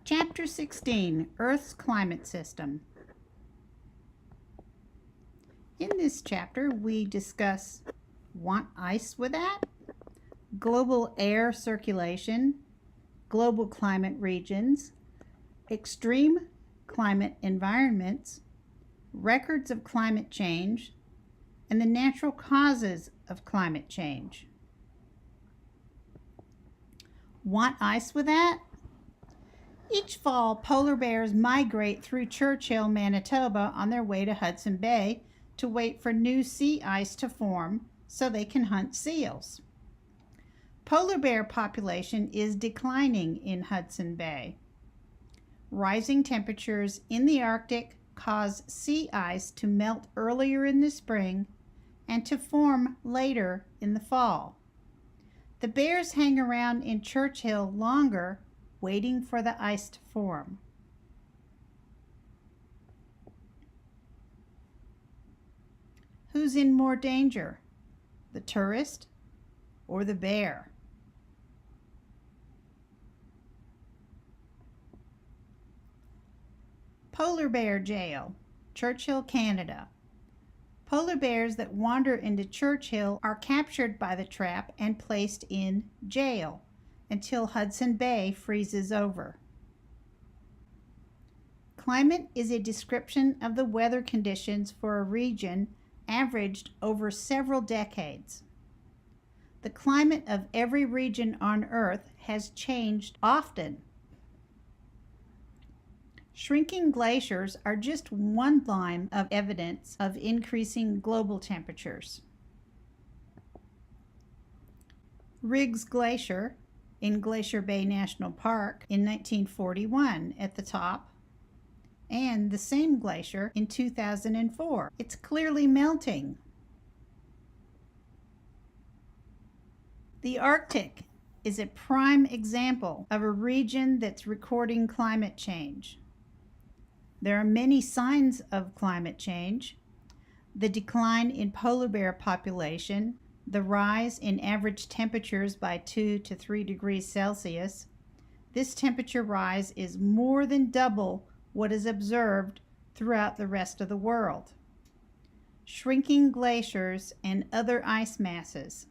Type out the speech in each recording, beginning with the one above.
Chapter 16, Earth's Climate System. In this chapter, we discuss want ice with that, global air circulation, global climate regions, extreme climate environments, records of climate change, and the natural causes of climate change. Want ice with that? Each fall, polar bears migrate through Churchill, Manitoba on their way to Hudson Bay to wait for new sea ice to form so they can hunt seals. Polar bear population is declining in Hudson Bay. Rising temperatures in the Arctic cause sea ice to melt earlier in the spring and to form later in the fall. The bears hang around in Churchill longer, waiting for the ice to form. Who's in more danger, the tourist or the bear? Polar Bear Jail, Churchill, Canada. Polar bears that wander into Churchill are captured by the trap and placed in jail until Hudson Bay freezes over. Climate is a description of the weather conditions for a region averaged over several decades. The climate of every region on Earth has changed often. Shrinking glaciers are just one line of evidence of increasing global temperatures. Riggs Glacier in Glacier Bay National Park in 1941 at the top, and the same glacier in 2004. It's clearly melting. The Arctic is a prime example of a region that's recording climate change. There are many signs of climate change: the decline in polar bear population, the rise in average temperatures by 2 to 3 degrees Celsius. This temperature rise is more than double what is observed throughout the rest of the world. Shrinking glaciers and other ice masses,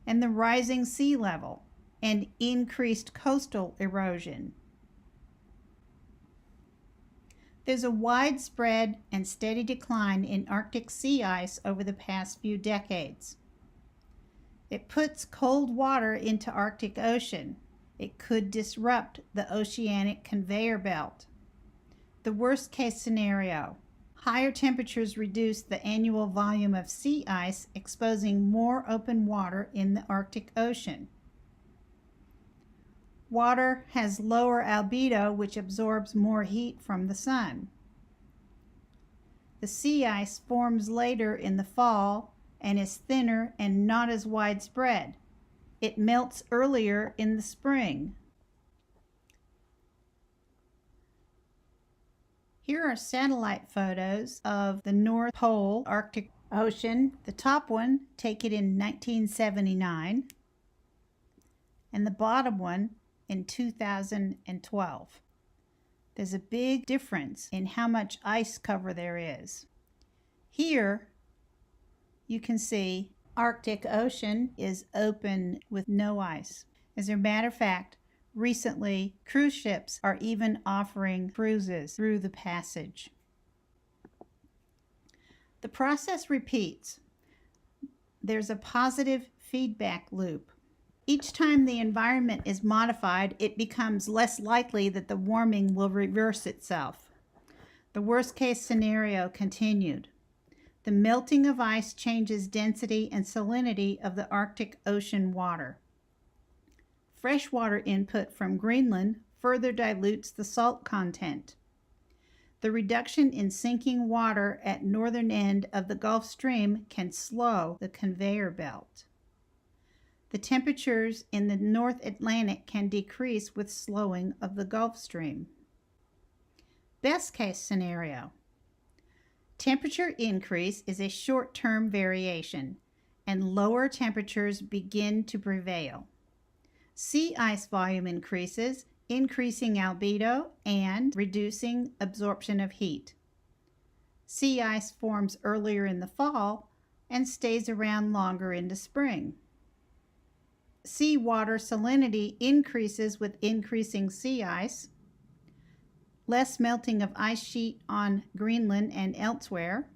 and the rising sea level and increased coastal erosion. There's a widespread and steady decline in Arctic sea ice over the past few decades. It puts cold water into Arctic Ocean. It could disrupt the oceanic conveyor belt. The worst case scenario: higher temperatures reduce the annual volume of sea ice, exposing more open water in the Arctic Ocean. Water has lower albedo, which absorbs more heat from the sun. The sea ice forms later in the fall and is thinner and not as widespread. It melts earlier in the spring. Here are satellite photos of the North Pole Arctic Ocean. The top one, taken in 1979, and the bottom one in 2012. There's a big difference in how much ice cover there is. Here you can see Arctic Ocean is open with no ice. As a matter of fact, recently cruise ships are even offering cruises through the passage. The process repeats. There's a positive feedback loop. Each time the environment is modified, it becomes less likely that the warming will reverse itself. The worst case scenario continued. The melting of ice changes density and salinity of the Arctic Ocean water. Freshwater input from Greenland further dilutes the salt content. The reduction in sinking water at northern end of the Gulf Stream can slow the conveyor belt. The temperatures in the North Atlantic can decrease with slowing of the Gulf Stream. Best case scenario: temperature increase is a short-term variation, and lower temperatures begin to prevail. Sea ice volume increases increasing albedo and reducing absorption of heat. Sea ice forms earlier in the fall and stays around longer into spring. Seawater salinity increases with increasing sea ice, less melting of ice sheet on Greenland and elsewhere,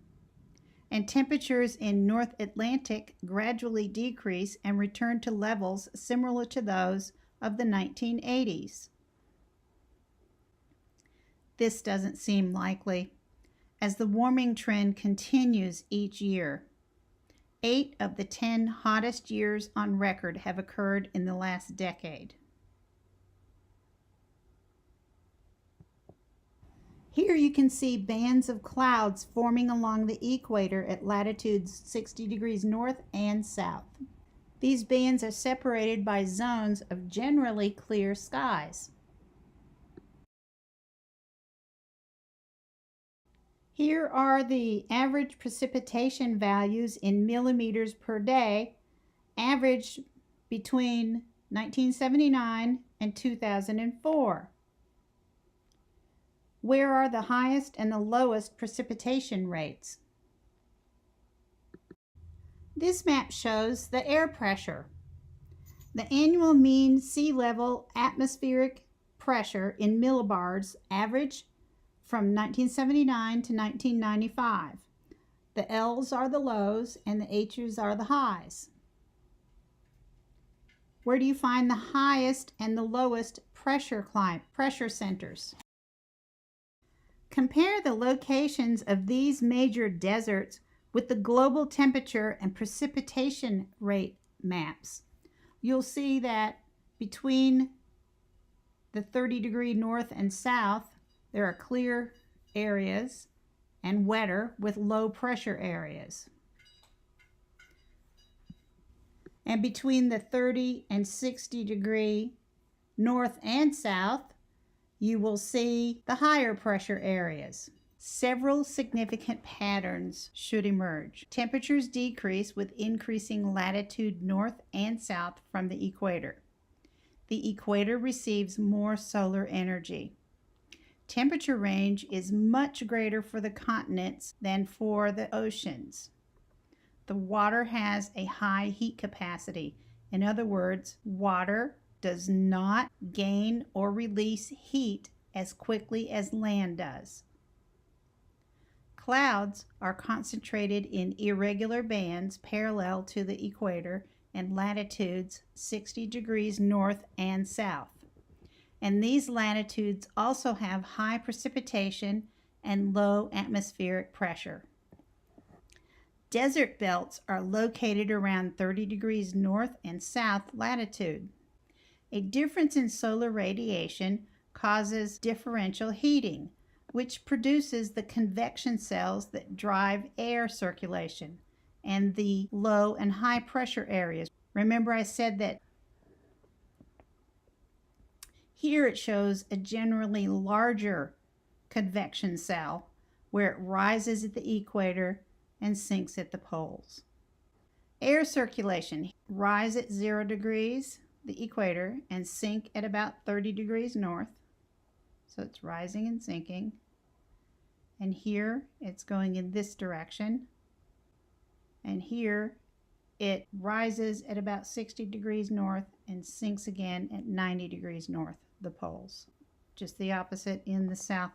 and temperatures in North Atlantic gradually decrease and return to levels similar to those of the 1980s. This doesn't seem likely, as the warming trend continues each year. 8 of the 10 hottest years on record have occurred in the last decade. Here you can see bands of clouds forming along the equator at latitudes 60 degrees north and south. These bands are separated by zones of generally clear skies. Here are the average precipitation values in millimeters per day, averaged between 1979 and 2004. Where are the highest and the lowest precipitation rates? This map shows the air pressure. The annual mean sea level atmospheric pressure in millibars average from 1979 to 1995. The L's are the lows and the H's are the highs. Where do you find the highest and the lowest pressure centers? Compare the locations of these major deserts with the global temperature and precipitation rate maps. You'll see that between the 30-degree north and south, there are clear areas and wetter with low pressure areas. And between the 30 and 60-degree north and south, you will see the higher pressure areas. Several significant patterns should emerge. Temperatures decrease with increasing latitude north and south from the equator. The equator receives more solar energy. Temperature range is much greater for the continents than for the oceans. The water has a high heat capacity. In other words, water does not gain or release heat as quickly as land does. Clouds are concentrated in irregular bands parallel to the equator and latitudes 60 degrees north and south. And these latitudes also have high precipitation and low atmospheric pressure. Desert belts are located around 30 degrees north and south latitude. A difference in solar radiation causes differential heating, which produces the convection cells that drive air circulation and the low and high pressure areas. Remember I said that here it shows a generally larger convection cell where it rises at the equator and sinks at the poles. Air circulation rise at 0 degrees, the equator, and sink at about 30 degrees north. So it's rising and sinking. And here it's going in this direction. And here it rises at about 60 degrees north and sinks again at 90 degrees north, the poles. Just the opposite in the south,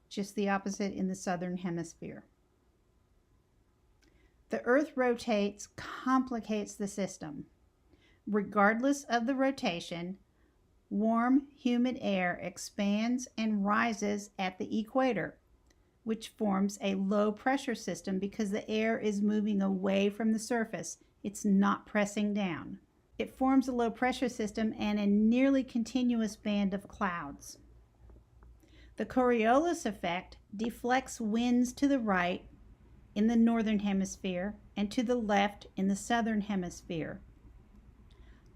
just the opposite in the southern hemisphere. The Earth rotates, complicates the system. Regardless of the rotation, warm, humid air expands and rises at the equator, which forms a low pressure system because the air is moving away from the surface. It's not pressing down. It forms a low pressure system and a nearly continuous band of clouds. The Coriolis effect deflects winds to the right in the northern hemisphere and to the left in the southern hemisphere.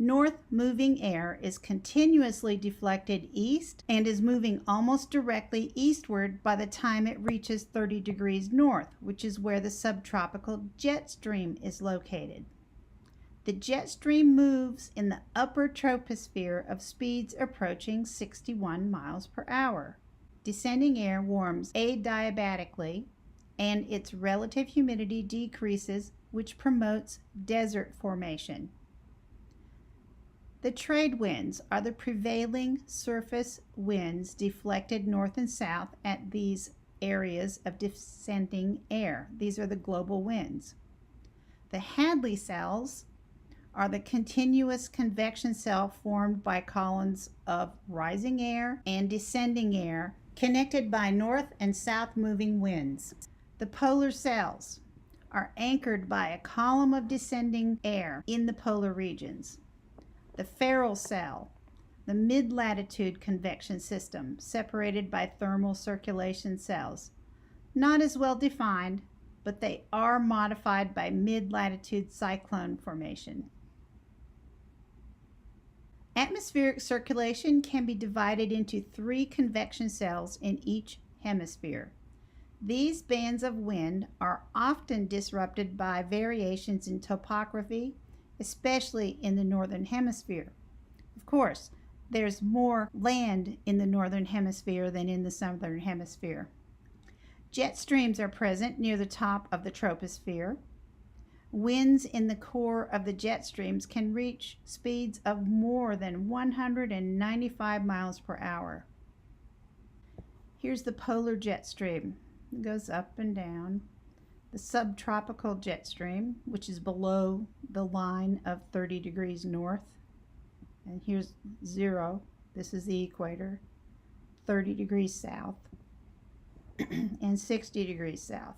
North moving air is continuously deflected east and is moving almost directly eastward by the time it reaches 30 degrees north, which is where the subtropical jet stream is located. The jet stream moves in the upper troposphere of speeds approaching 61 miles per hour. Descending air warms adiabatically, and its relative humidity decreases, which promotes desert formation. The trade winds are the prevailing surface winds deflected north and south at these areas of descending air. These are the global winds. The Hadley cells are the continuous convection cell formed by columns of rising air and descending air connected by north and south moving winds. The polar cells are anchored by a column of descending air in the polar regions. The Ferrel cell, the mid-latitude convection system, separated by thermal circulation cells. Not as well defined, but they are modified by mid-latitude cyclone formation. Atmospheric circulation can be divided into 3 convection cells in each hemisphere. These bands of wind are often disrupted by variations in topography, especially in the northern hemisphere. Of course, there's more land in the northern hemisphere than in the southern hemisphere. Jet streams are present near the top of the troposphere. Winds in the core of the jet streams can reach speeds of more than 195 miles per hour. Here's the polar jet stream. It goes up and down. The subtropical jet stream, which is below the line of 30 degrees north. And here's 0. This is the equator. 30 degrees south and 60 degrees south.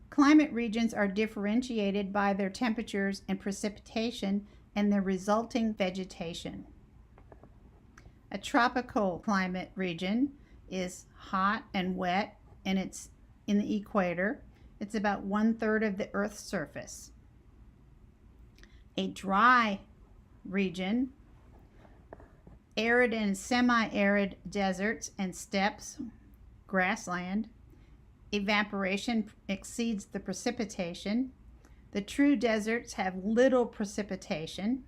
Climate regions are differentiated by their temperatures and precipitation and their resulting vegetation. A tropical climate region is hot and wet, and it's in the equator. It's about 1/3 of the Earth's surface. A dry region, arid and semi-arid deserts and steppes, grassland. Evaporation exceeds the precipitation. The true deserts have little precipitation.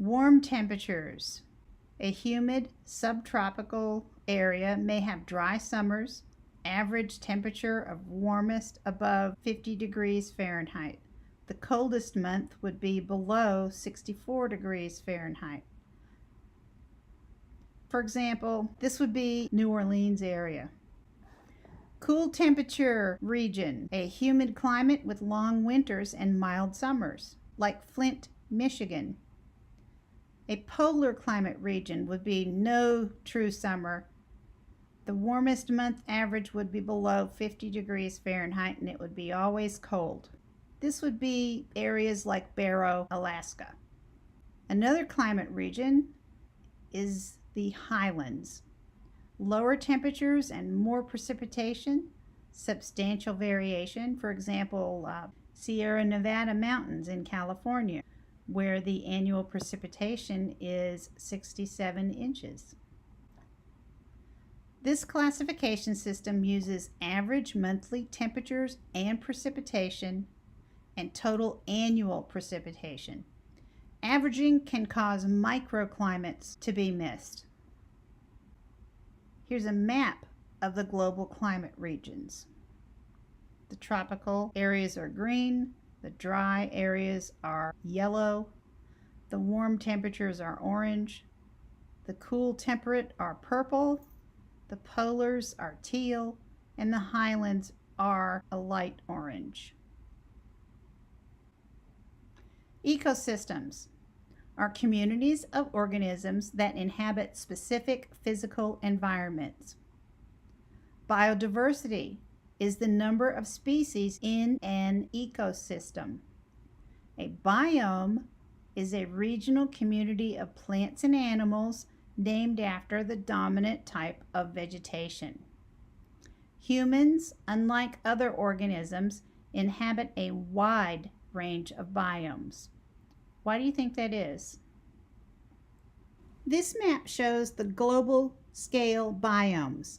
Warm temperatures. A humid subtropical area may have dry summers, average temperature of warmest above 50 degrees Fahrenheit. The coldest month would be below 64 degrees Fahrenheit. For example, this would be New Orleans area. Cool temperature region, a humid climate with long winters and mild summers, like Flint, Michigan. A polar climate region would be no true summer. The warmest month average would be below 50 degrees Fahrenheit, and it would be always cold. This would be areas like Barrow, Alaska. Another climate region is the highlands. Lower temperatures and more precipitation, substantial variation. For example, Sierra Nevada mountains in California, where the annual precipitation is 67 inches. This classification system uses average monthly temperatures and precipitation and total annual precipitation. Averaging can cause microclimates to be missed. Here's a map of the global climate regions. The tropical areas are green, the dry areas are yellow, the warm temperatures are orange, the cool temperate are purple, the polars are teal, and the highlands are a light orange. Ecosystems are communities of organisms that inhabit specific physical environments. Biodiversity is the number of species in an ecosystem. A biome is a regional community of plants and animals named after the dominant type of vegetation. Humans, unlike other organisms, inhabit a wide range of biomes. Why do you think that is? This map shows the global scale biomes.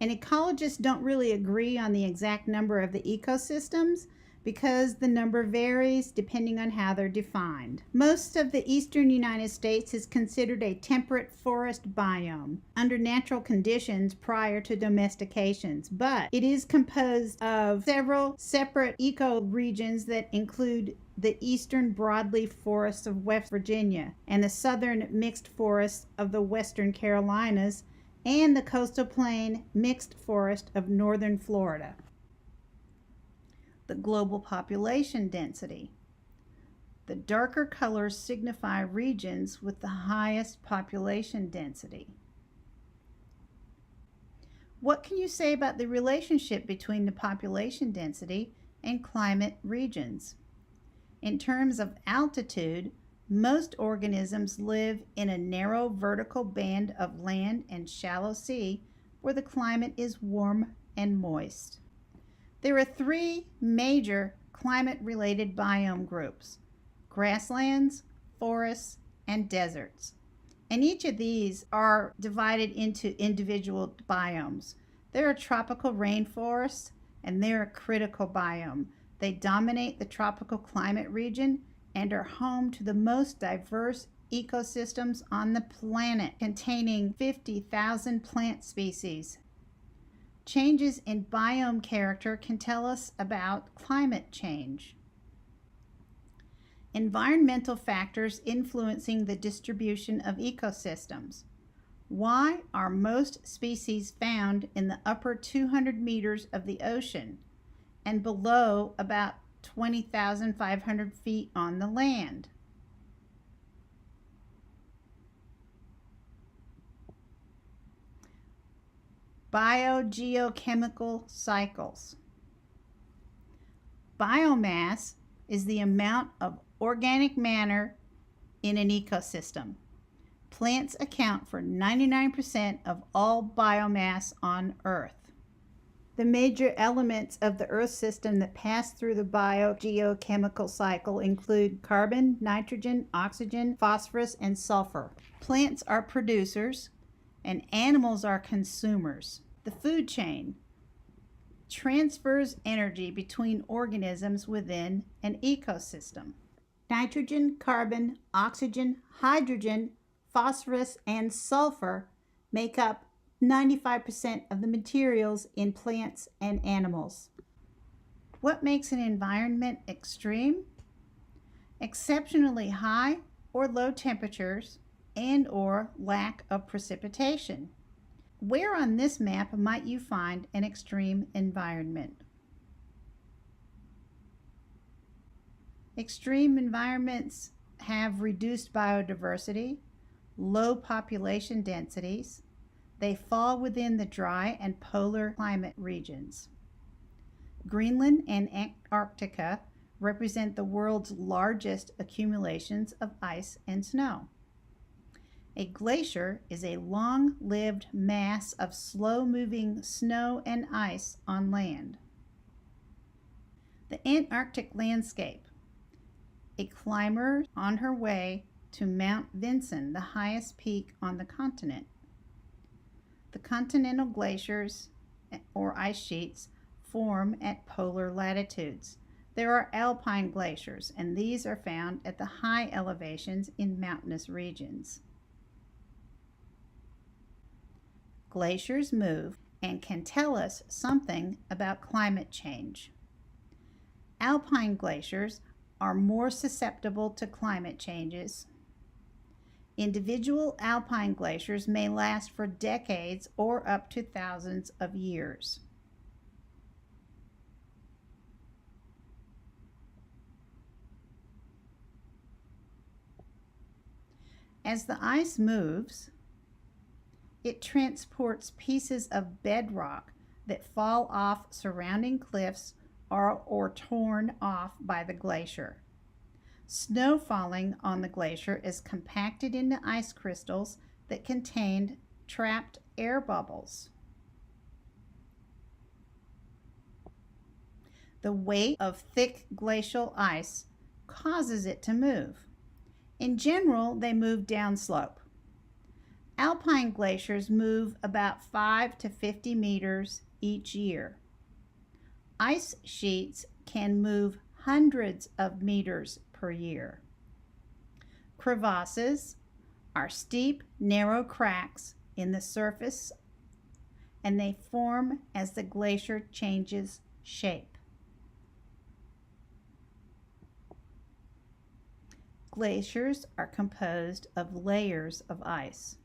And ecologists don't really agree on the exact number of the ecosystems because the number varies depending on how they're defined. Most of the eastern United States is considered a temperate forest biome under natural conditions prior to domestications, but it is composed of several separate ecoregions that include the eastern broadleaf forests of West Virginia and the southern mixed forests of the western Carolinas and the coastal plain mixed forest of northern Florida. The global population density. The darker colors signify regions with the highest population density. What can you say about the relationship between the population density and climate regions? In terms of altitude, most organisms live in a narrow vertical band of land and shallow sea where the climate is warm and moist. There are three major climate-related biome groups: grasslands, forests, and deserts. And each of these are divided into individual biomes. There are tropical rainforests, and they're a critical biome. They dominate the tropical climate region and are home to the most diverse ecosystems on the planet, containing 50,000 plant species. Changes in biome character can tell us about climate change. Environmental factors influencing the distribution of ecosystems. Why are most species found in the upper 200 meters of the ocean and below about 20,500 feet on the land? Biogeochemical cycles. Biomass is the amount of organic matter in an ecosystem. Plants account for 99% of all biomass on Earth. The major elements of the Earth system that pass through the biogeochemical cycle include carbon, nitrogen, oxygen, phosphorus, and sulfur. Plants are producers and animals are consumers. The food chain transfers energy between organisms within an ecosystem. Nitrogen, carbon, oxygen, hydrogen, phosphorus, and sulfur make up 95% of the materials in plants and animals. What makes an environment extreme? Exceptionally high or low temperatures and/or lack of precipitation. Where on this map might you find an extreme environment? Extreme environments have reduced biodiversity, low population densities. They fall within the dry and polar climate regions. Greenland and Antarctica represent the world's largest accumulations of ice and snow. A glacier is a long-lived mass of slow-moving snow and ice on land. The Antarctic landscape. A climber on her way to Mount Vinson, the highest peak on the continent. The continental glaciers or ice sheets form at polar latitudes. There are alpine glaciers, and these are found at the high elevations in mountainous regions. Glaciers move and can tell us something about climate change. Alpine glaciers are more susceptible to climate changes. Individual alpine glaciers may last for decades or up to thousands of years. As the ice moves, it transports pieces of bedrock that fall off surrounding cliffs or torn off by the glacier. Snow falling on the glacier is compacted into ice crystals that contained trapped air bubbles. The weight of thick glacial ice causes it to move. In general, they move downslope. Alpine glaciers move about 5 to 50 meters each year. Ice sheets can move hundreds of meters per year. Crevasses are steep, narrow cracks in the surface, and they form as the glacier changes shape. Glaciers are composed of layers of ice.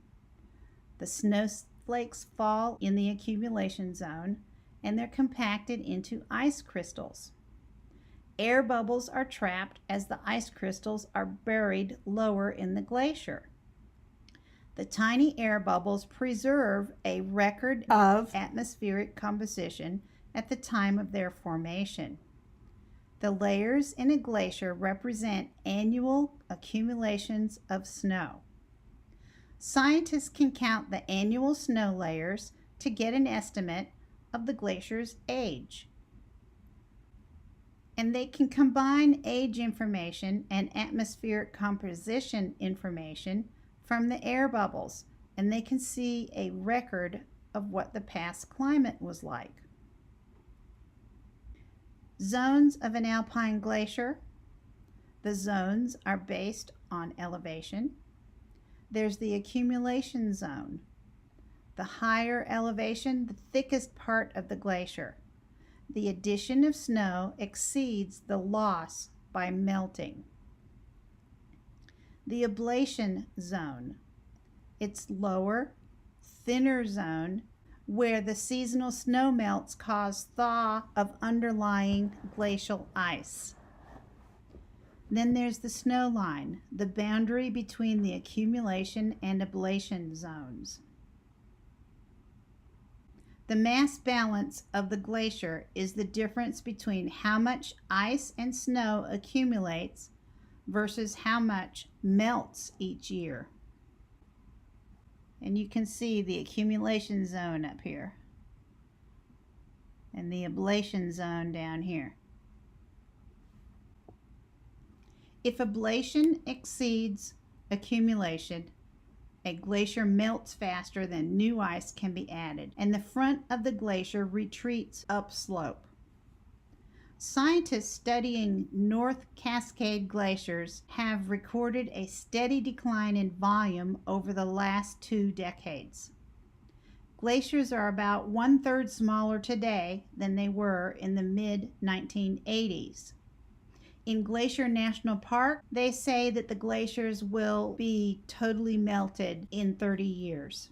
The snowflakes fall in the accumulation zone, and they're compacted into ice crystals. Air bubbles are trapped as the ice crystals are buried lower in the glacier. The tiny air bubbles preserve a record of atmospheric composition at the time of their formation. The layers in a glacier represent annual accumulations of snow. Scientists can count the annual snow layers to get an estimate of the glacier's age. And they can combine age information and atmospheric composition information from the air bubbles, and they can see a record of what the past climate was like. Zones of an alpine glacier. The zones are based on elevation. There's the accumulation zone. The higher elevation, the thickest part of the glacier. The addition of snow exceeds the loss by melting. The ablation zone. It's lower, thinner zone where the seasonal snow melts cause thaw of underlying glacial ice. Then there's the snow line, the boundary between the accumulation and ablation zones. The mass balance of the glacier is the difference between how much ice and snow accumulates versus how much melts each year. And you can see the accumulation zone up here and the ablation zone down here. If ablation exceeds accumulation, a glacier melts faster than new ice can be added, and the front of the glacier retreats upslope. Scientists studying North Cascade glaciers have recorded a steady decline in volume over the last 2 decades. Glaciers are about 1/3 smaller today than they were in the mid-1980s. In Glacier National Park, they say that the glaciers will be totally melted in 30 years.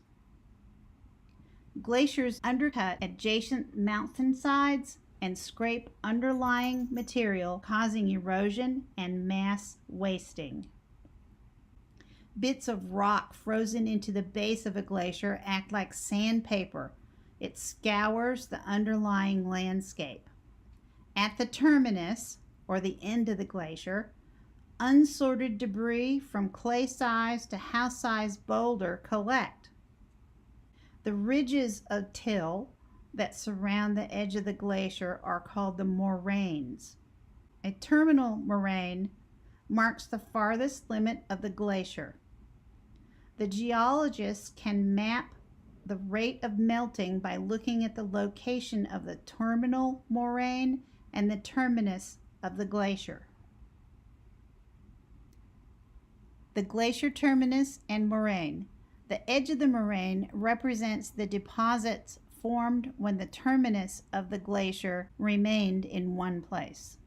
Glaciers undercut adjacent mountainsides and scrape underlying material, causing erosion and mass wasting. Bits of rock frozen into the base of a glacier act like sandpaper. It scours the underlying landscape. At the terminus, or the end of the glacier, unsorted debris from clay-sized to house-sized boulder collect. The ridges of till that surround the edge of the glacier are called the moraines. A terminal moraine marks the farthest limit of the glacier. The geologists can map the rate of melting by looking at the location of the terminal moraine and the terminus of the glacier. The glacier terminus and moraine. The edge of the moraine represents the deposits formed when the terminus of the glacier remained in one place.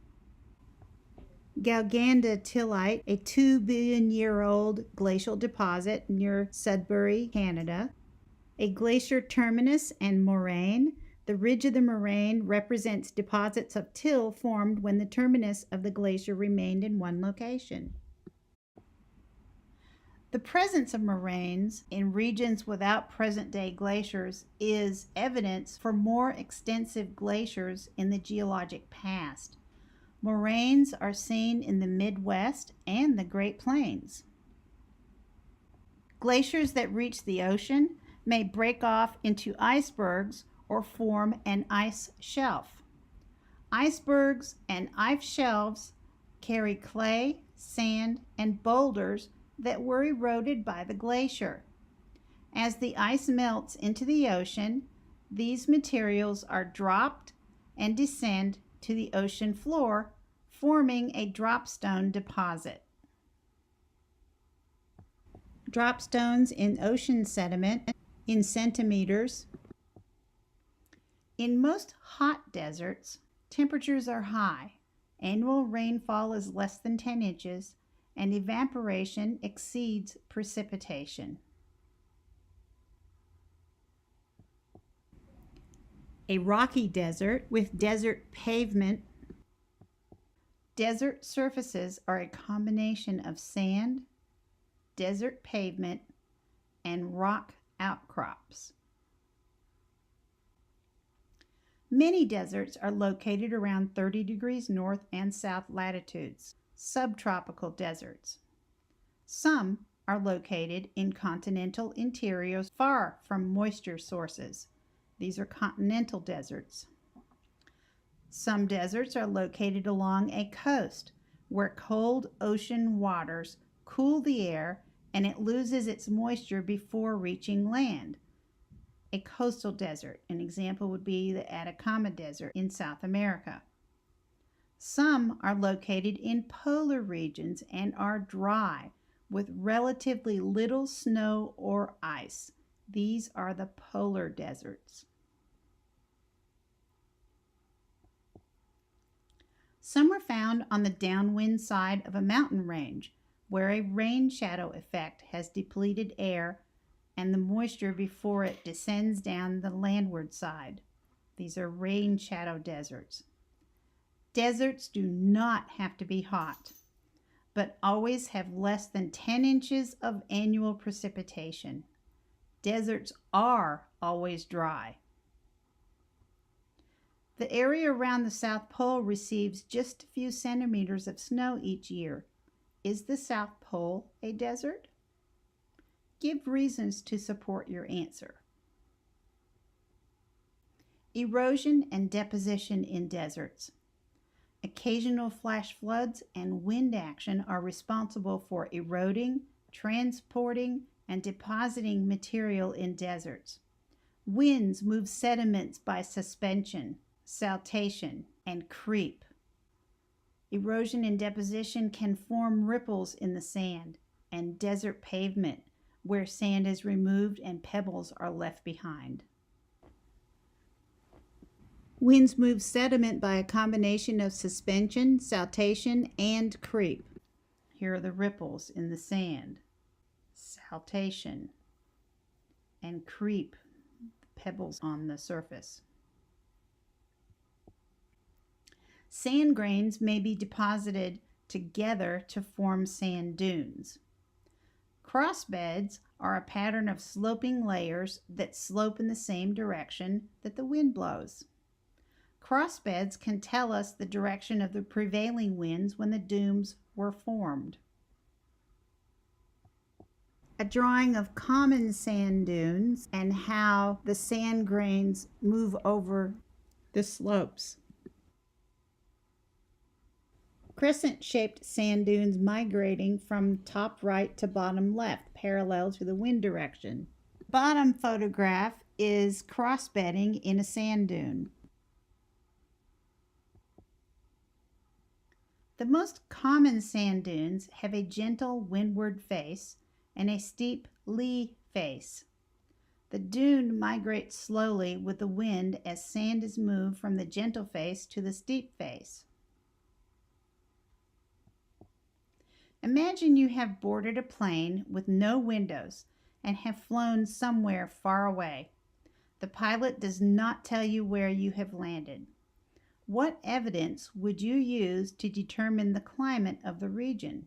Galganda tillite, a 2 billion year old glacial deposit near Sudbury, Canada. A glacier terminus and moraine. The ridge of the moraine represents deposits of till formed when the terminus of the glacier remained in one location. The presence of moraines in regions without present-day glaciers is evidence for more extensive glaciers in the geologic past. Moraines are seen in the Midwest and the Great Plains. Glaciers that reach the ocean may break off into icebergs or form an ice shelf. Icebergs and ice shelves carry clay, sand, and boulders that were eroded by the glacier. As the ice melts into the ocean, these materials are dropped and descend to the ocean floor, forming a dropstone deposit. Dropstones in ocean sediment in centimeters. In most hot deserts, temperatures are high. Annual rainfall is less than 10 inches, and evaporation exceeds precipitation. A rocky desert with desert pavement. Desert surfaces are a combination of sand, desert pavement, and rock outcrops. Many deserts are located around 30 degrees north and south latitudes, subtropical deserts. Some are located in continental interiors far from moisture sources. These are continental deserts. Some deserts are located along a coast where cold ocean waters cool the air and it loses its moisture before reaching land. A coastal desert, an example would be the Atacama Desert in South America. Some are located in polar regions and are dry with relatively little snow or ice. These are the polar deserts. Some are found on the downwind side of a mountain range, where a rain shadow effect has depleted air and the moisture before it descends down the landward side. These are rain shadow deserts. Deserts do not have to be hot, but always have less than 10 inches of annual precipitation. Deserts are always dry. The area around the South Pole receives just a few centimeters of snow each year. Is the South Pole a desert? Give reasons to support your answer. Erosion and deposition in deserts. Occasional flash floods and wind action are responsible for eroding, transporting, and depositing material in deserts. Winds move sediments by suspension, saltation, and creep. Erosion and deposition can form ripples in the sand and desert pavement, where sand is removed and pebbles are left behind. Winds move sediment by a combination of suspension, saltation, and creep. Here are the ripples in the sand, saltation, and creep, pebbles on the surface. Sand grains may be deposited together to form sand dunes. Crossbeds are a pattern of sloping layers that slope in the same direction that the wind blows. Crossbeds can tell us the direction of the prevailing winds when the dunes were formed. A drawing of common sand dunes and how the sand grains move over the slopes. Crescent-shaped sand dunes migrating from top right to bottom left, parallel to the wind direction. Bottom photograph is crossbedding in a sand dune. The most common sand dunes have a gentle windward face and a steep lee face. The dune migrates slowly with the wind as sand is moved from the gentle face to the steep face. Imagine you have boarded a plane with no windows and have flown somewhere far away. The pilot does not tell you where you have landed. What evidence would you use to determine the climate of the region?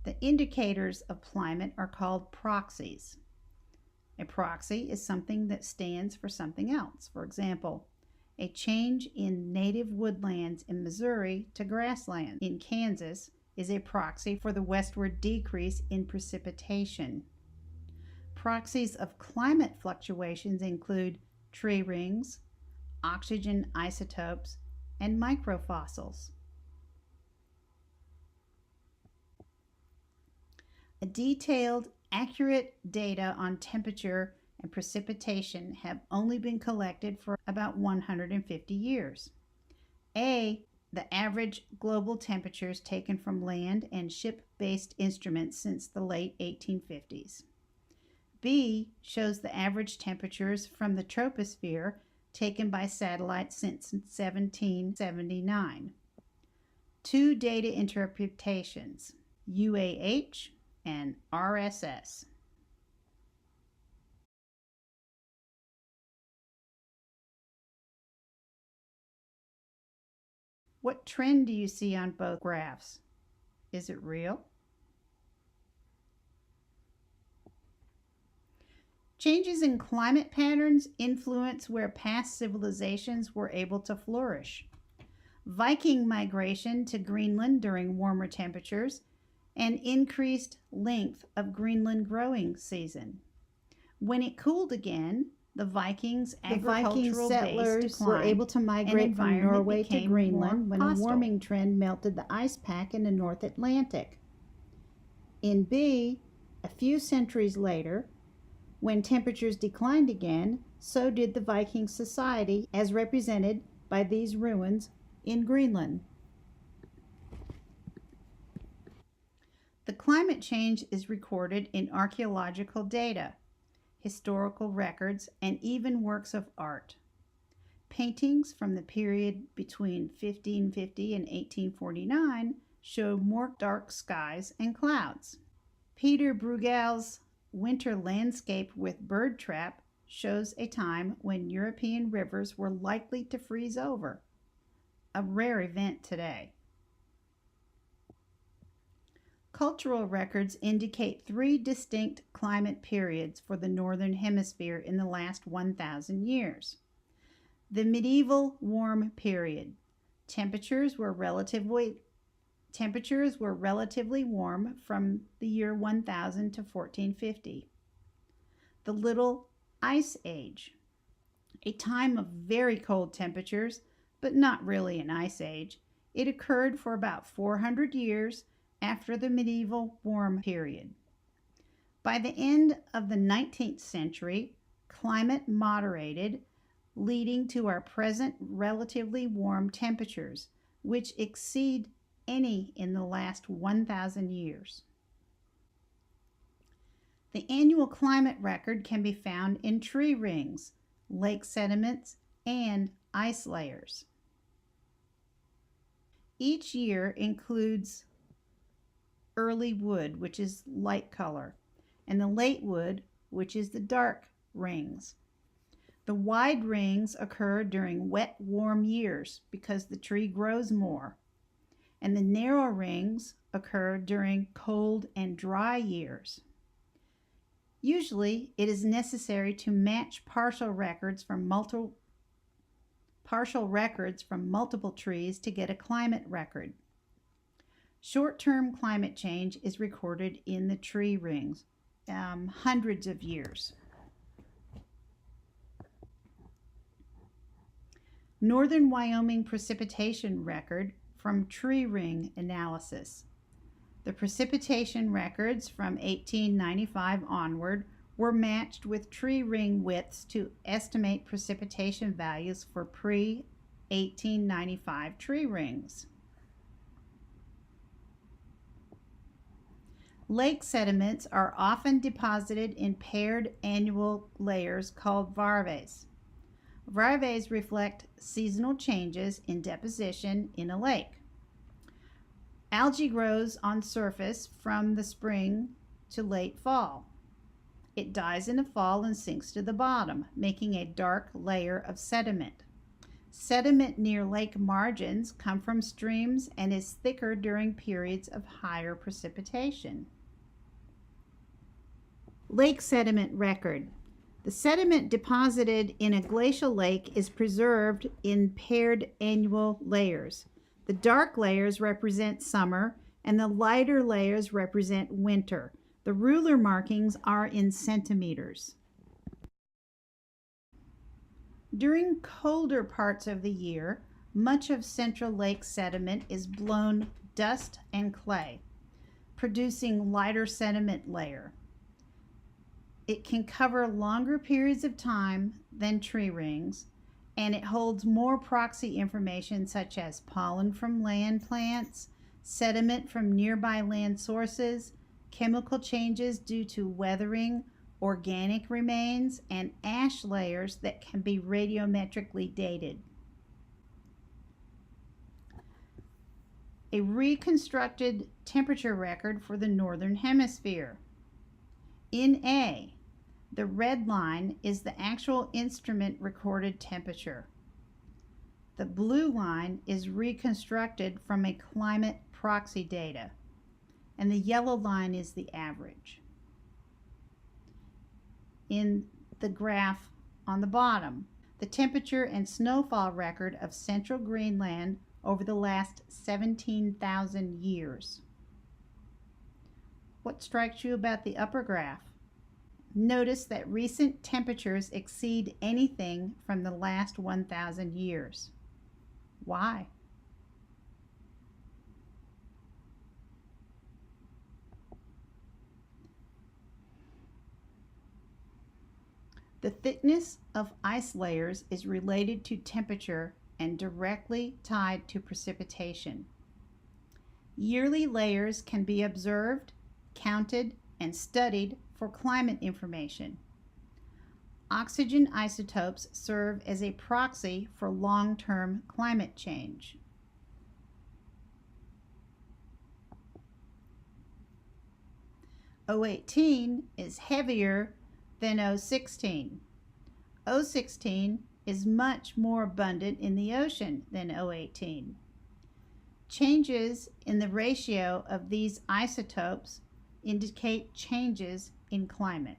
The indicators of climate are called proxies. A proxy is something that stands for something else. For example, a change in native woodlands in Missouri to grassland in Kansas is a proxy for the westward decrease in precipitation. Proxies of climate fluctuations include tree rings, oxygen isotopes, and microfossils. A detailed Accurate data on temperature and precipitation have only been collected for about 150 years. A, the average global temperatures taken from land and ship-based instruments since the late 1850s. B, shows the average temperatures from the troposphere taken by satellite since 1779. Two data interpretations, UAH and RSS. What trend do you see on both graphs? Is it real? Changes in climate patterns influence where past civilizations were able to flourish. Viking migration to Greenland during warmer temperatures and increased length of Greenland growing season. When it cooled again, the Vikings' agricultural settlers base declined, were able to migrate from Norway to Greenland when a warming trend melted the ice pack in the North Atlantic. In B, a few centuries later, when temperatures declined again, so did the Viking society as represented by these ruins in Greenland. The climate change is recorded in archaeological data, historical records, and even works of art. Paintings from the period between 1550 and 1849 show more dark skies and clouds. Peter Bruegel's Winter Landscape with Bird Trap shows a time when European rivers were likely to freeze over, a rare event today. Cultural records indicate three distinct climate periods for the Northern Hemisphere in the last 1,000 years. The medieval warm period. Temperatures were relatively warm from the year 1000 to 1450. The Little Ice Age. A time of very cold temperatures, but not really an ice age. It occurred for about 400 years after the medieval warm period. By the end of the 19th century, climate moderated, leading to our present relatively warm temperatures, which exceed any in the last 1,000 years. The annual climate record can be found in tree rings, lake sediments, and ice layers. Each year includes early wood, which is light color, and the late wood, which is the dark rings. The wide rings occur during wet, warm years because the tree grows more, and the narrow rings occur during cold and dry years. Usually, it is necessary to match partial records from multiple trees to get a climate record. Short-term climate change is recorded in the tree rings, hundreds of years. Northern Wyoming precipitation record from tree ring analysis. The precipitation records from 1895 onward were matched with tree ring widths to estimate precipitation values for pre-1895 tree rings. Lake sediments are often deposited in paired annual layers called varves. Varves reflect seasonal changes in deposition in a lake. Algae grows on surface from the spring to late fall. It dies in the fall and sinks to the bottom, making a dark layer of sediment. Sediment near lake margins come from streams and is thicker during periods of higher precipitation. Lake sediment record. The sediment deposited in a glacial lake is preserved in paired annual layers. The dark layers represent summer and the lighter layers represent winter. The ruler markings are in centimeters. During colder parts of the year, much of Central Lake sediment is blown dust and clay, producing lighter sediment layer. It can cover longer periods of time than tree rings, and it holds more proxy information such as pollen from land plants, sediment from nearby land sources, chemical changes due to weathering, organic remains, and ash layers that can be radiometrically dated. A reconstructed temperature record for the Northern Hemisphere. In A, the red line is the actual instrument recorded temperature. The blue line is reconstructed from a climate proxy data, and the yellow line is the average. In the graph on the bottom, the temperature and snowfall record of central Greenland over the last 17,000 years. What strikes you about the upper graph? Notice that recent temperatures exceed anything from the last 1,000 years. Why? The thickness of ice layers is related to temperature and directly tied to precipitation. Yearly layers can be observed, counted, and studied for climate information. Oxygen isotopes serve as a proxy for long-term climate change. O18 is heavier than O16. O16 is much more abundant in the ocean than O18. Changes in the ratio of these isotopes indicate changes in climate.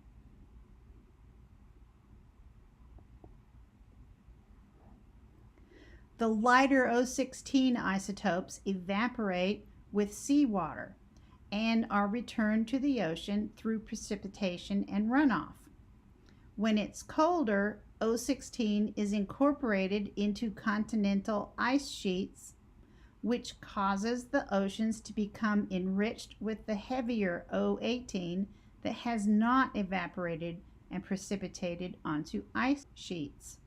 The lighter O16 isotopes evaporate with seawater and are returned to the ocean through precipitation and runoff. When it's colder, O16 is incorporated into continental ice sheets, which causes the oceans to become enriched with the heavier O18 that has not evaporated and precipitated onto ice sheets.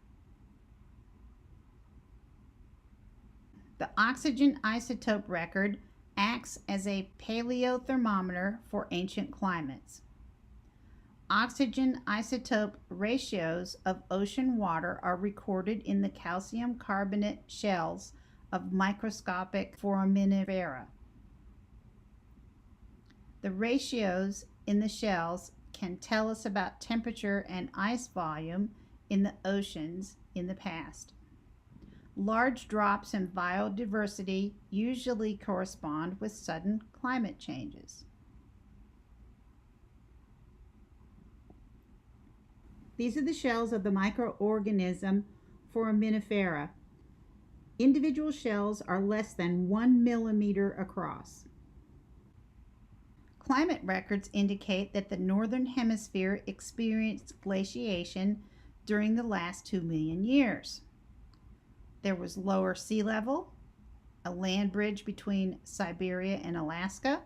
The oxygen isotope record acts as a paleothermometer for ancient climates. Oxygen isotope ratios of ocean water are recorded in the calcium carbonate shells of microscopic foraminifera. The ratios in the shells can tell us about temperature and ice volume in the oceans in the past. Large drops in biodiversity usually correspond with sudden climate changes. These are the shells of the microorganism foraminifera. Individual shells are less than 1 millimeter across. Climate records indicate that the Northern Hemisphere experienced glaciation during the last 2 million years. There was lower sea level, a land bridge between Siberia and Alaska.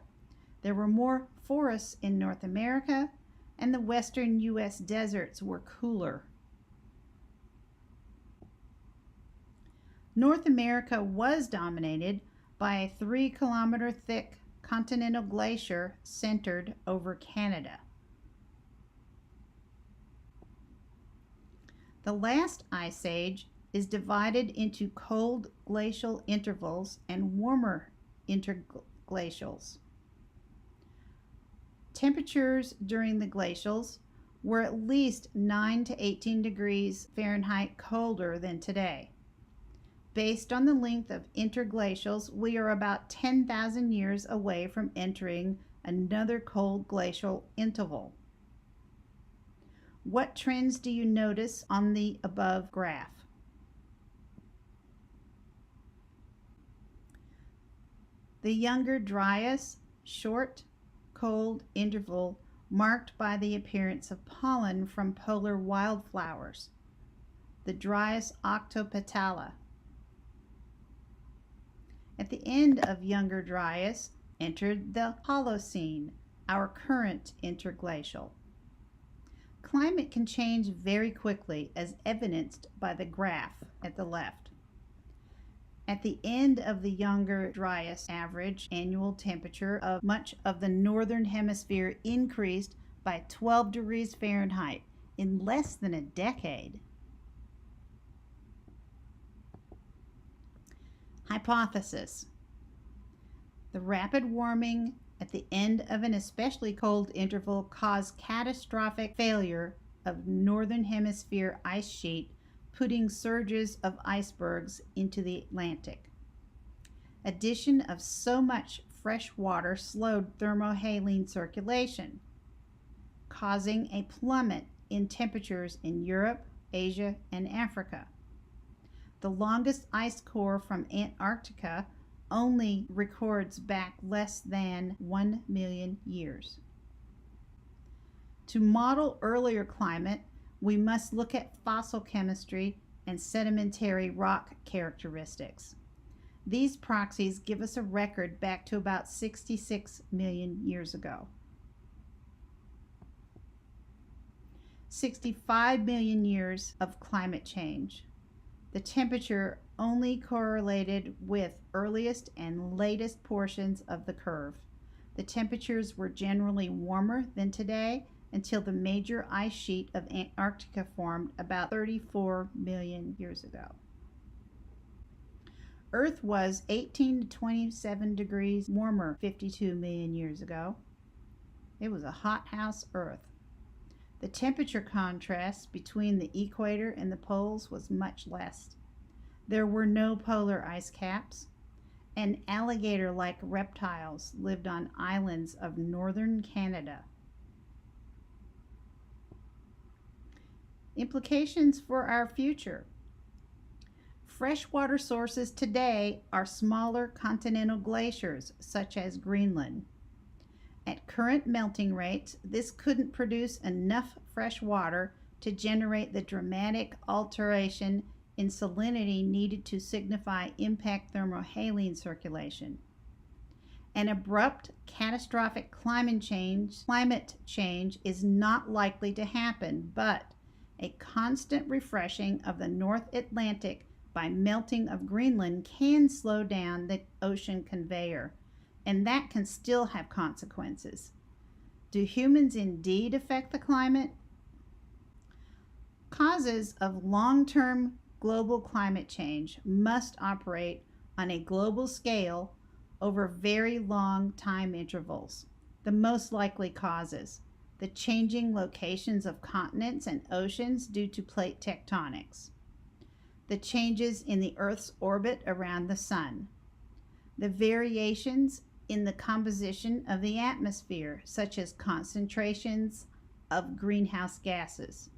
There were more forests in North America, and the western U.S. deserts were cooler. North America was dominated by a 3-kilometer thick continental glacier centered over Canada. The last ice age is divided into cold glacial intervals and warmer interglacials. Temperatures during the glacials were at least 9 to 18 degrees Fahrenheit colder than today. Based on the length of interglacials, we are about 10,000 years away from entering another cold glacial interval. What trends do you notice on the above graph? The Younger Dryas, short, cold interval marked by the appearance of pollen from polar wildflowers, the Dryas octopetala. At the end of Younger Dryas entered the Holocene, our current interglacial. climate can change very quickly, as evidenced by the graph at the left. At the end of the younger Dryas, average annual temperature of much of the northern hemisphere increased by 12 degrees Fahrenheit in less than a decade. Hypothesis: the rapid warming at the end of an especially cold interval caused catastrophic failure of northern hemisphere ice sheet, putting surges of icebergs into the Atlantic. Addition of so much fresh water slowed thermohaline circulation, causing a plummet in temperatures in Europe, Asia, and Africa. The longest ice core from Antarctica only records back less than 1 million years. To model earlier climate, we must look at fossil chemistry and sedimentary rock characteristics. These proxies give us a record back to about 66 million years ago. 65 million years of climate change. The temperature only correlated with earliest and latest portions of the curve. The temperatures were generally warmer than today until the major ice sheet of Antarctica formed about 34 million years ago. Earth was 18 to 27 degrees warmer 52 million years ago. It was a hothouse Earth. The temperature contrast between the equator and the poles was much less. There were no polar ice caps, and alligator-like reptiles lived on islands of northern Canada. Implications for our future. Freshwater sources today are smaller continental glaciers, such as Greenland. At current melting rates, this couldn't produce enough fresh water to generate the dramatic alteration in salinity needed to signify impact thermohaline circulation. An abrupt, catastrophic climate change is not likely to happen, but a constant refreshing of the North Atlantic by melting of Greenland can slow down the ocean conveyor, and that can still have consequences. Do humans indeed affect the climate? Causes of long-term global climate change must operate on a global scale over very long time intervals. The most likely causes: the changing locations of continents and oceans due to plate tectonics, the changes in the Earth's orbit around the Sun, the variations in the composition of the atmosphere, such as concentrations of greenhouse gases,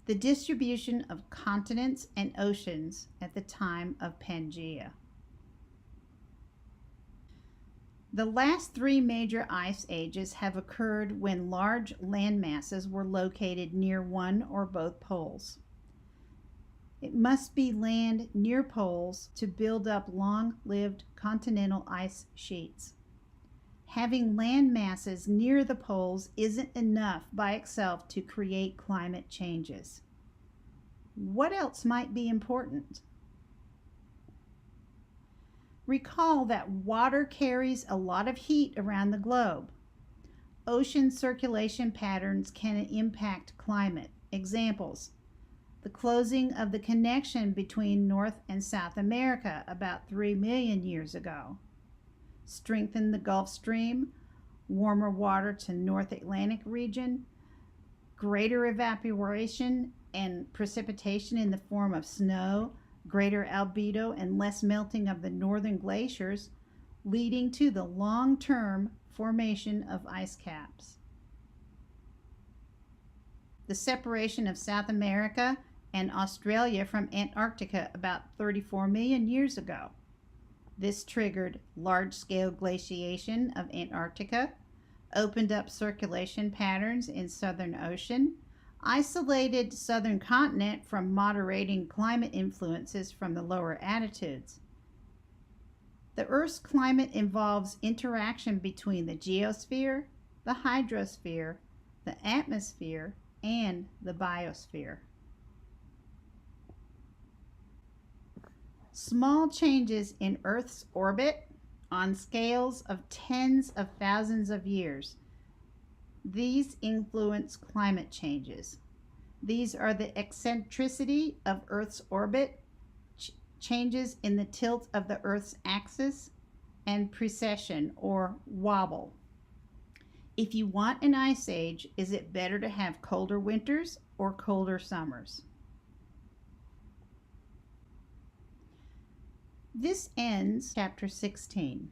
the distribution of continents and oceans at the time of Pangea. The last three major ice ages have occurred when large land masses were located near one or both poles. It must be land near poles to build up long-lived continental ice sheets. Having land masses near the poles isn't enough by itself to create climate changes. What else might be important? Recall that water carries a lot of heat around the globe. Ocean circulation patterns can impact climate. Examples: the closing of the connection between North and South America about 3 million years ago. Strengthen the Gulf Stream, warmer water to North Atlantic region, greater evaporation and precipitation in the form of snow, greater albedo and less melting of the northern glaciers, leading to the long-term formation of ice caps. The separation of South America and Australia from Antarctica about 34 million years ago. This triggered large-scale glaciation of Antarctica, opened up circulation patterns in Southern Ocean, isolated southern continent from moderating climate influences from the lower attitudes. The Earth's climate involves interaction between the geosphere, the hydrosphere, the atmosphere, and the biosphere. Small changes in Earth's orbit on scales of tens of thousands of years. These influence climate changes. These are the eccentricity of Earth's orbit, changes in the tilt of the Earth's axis, and precession or wobble. If you want an ice age, is it better to have colder winters or colder summers? This ends chapter 16.